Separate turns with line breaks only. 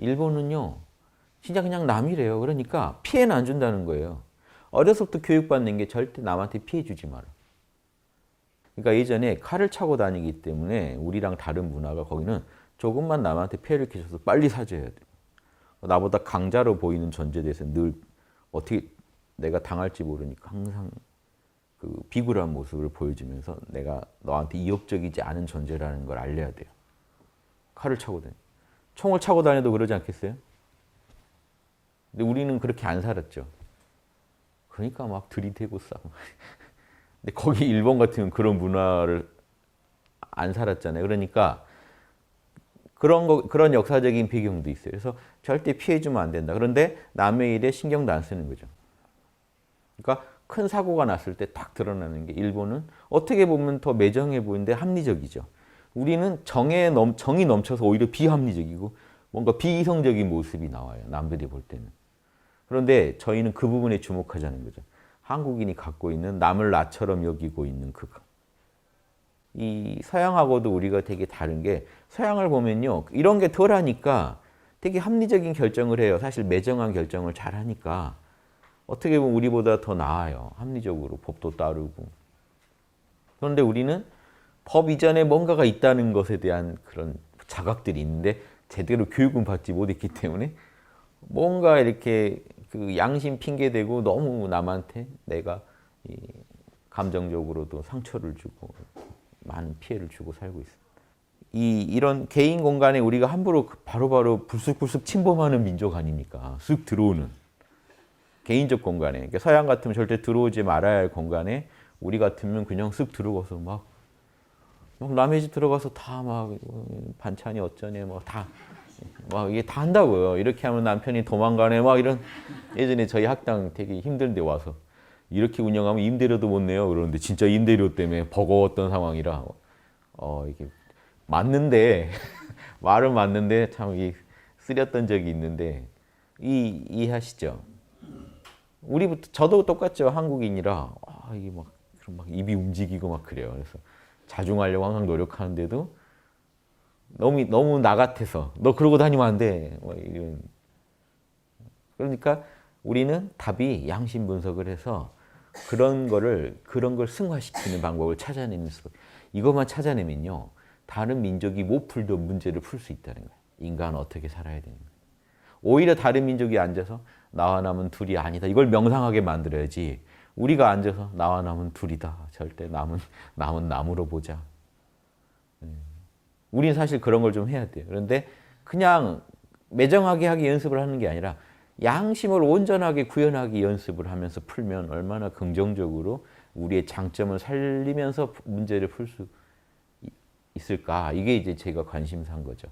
일본은요, 진짜 그냥 남이래요. 그러니까 피해는 안 준다는 거예요. 어려서부터 교육받는 게 절대 남한테 피해 주지 마라. 그러니까 예전에 칼을 차고 다니기 때문에 우리랑 다른 문화가 거기는 조금만 남한테 피해를 끼쳐서 빨리 사죄해야 돼. 나보다 강자로 보이는 존재에 대해서 늘 어떻게 내가 당할지 모르니까 항상 그 비굴한 모습을 보여주면서 내가 너한테 이욕적이지 않은 존재라는 걸 알려야 돼요. 칼을 차고 다니. 총을 차고 다녀도 그러지 않겠어요? 근데 우리는 그렇게 안 살았죠. 그러니까 막 들이대고 싸고. 근데 거기 일본 같으면 그런 문화를 안 살았잖아요. 그러니까 그런 역사적인 배경도 있어요. 그래서 절대 피해주면 안 된다. 그런데 남의 일에 신경도 안 쓰는 거죠. 그러니까 큰 사고가 났을 때 딱 드러나는 게 일본은 어떻게 보면 더 매정해 보이는데 합리적이죠. 우리는 정이 넘쳐서 오히려 비합리적이고 뭔가 비이성적인 모습이 나와요. 남들이 볼 때는. 그런데 저희는 그 부분에 주목하자는 거죠. 한국인이 갖고 있는 남을 나처럼 여기고 있는 이 서양하고도 우리가 되게 다른 게 서양을 보면요. 이런 게 덜하니까 되게 합리적인 결정을 해요. 사실 매정한 결정을 잘 하니까 어떻게 보면 우리보다 더 나아요. 합리적으로 법도 따르고. 그런데 우리는 법 이전에 뭔가가 있다는 것에 대한 그런 자각들이 있는데 제대로 교육은 받지 못했기 때문에 뭔가 이렇게 그 양심 핑계대고 너무 남한테 내가 감정적으로도 상처를 주고 많은 피해를 주고 살고 있습니다. 이런 개인 공간에 우리가 함부로 바로바로 불쑥불쑥 침범하는 민족 아닙니까? 쓱 들어오는 개인적 공간에. 그러니까 서양 같으면 절대 들어오지 말아야 할 공간에 우리 같으면 그냥 쓱 들어가서 막 남의 집 들어가서 다 막 반찬이 어쩌네 막 이게 다 한다고요. 이렇게 하면 남편이 도망가네 막 이런. 예전에 저희 학당 되게 힘든데 와서 이렇게 운영하면 임대료도 못 내요. 그러는데 진짜 임대료 때문에 버거웠던 상황이라 이게 맞는데 말은 맞는데 참 이게 쓰렸던 적이 있는데 이해하시죠? 저도 똑같죠. 한국인이라 이게 막 입이 움직이고 막 그래요. 그래서 자중하려고 항상 노력하는데도 너무 나 같아서 너 그러고 다니면 안 돼. 이런. 그러니까 우리는 답이 양심 분석을 해서 그런 걸 승화시키는 방법을 찾아내는 수밖에. 이것만 찾아내면요. 다른 민족이 못 풀던 문제를 풀 수 있다는 거예요. 인간은 어떻게 살아야 되는 거예요. 오히려 다른 민족이 앉아서 나와 남은 둘이 아니다. 이걸 명상하게 만들어야지. 우리가 앉아서 나와 남은 둘이다. 절대 남은 남으로 보자. 우리는 사실 그런 걸 좀 해야 돼요. 그런데 그냥 매정하게 하기 연습을 하는 게 아니라 양심을 온전하게 구현하기 연습을 하면서 풀면 얼마나 긍정적으로 우리의 장점을 살리면서 문제를 풀 수 있을까. 이게 이제 제가 관심사인 거죠.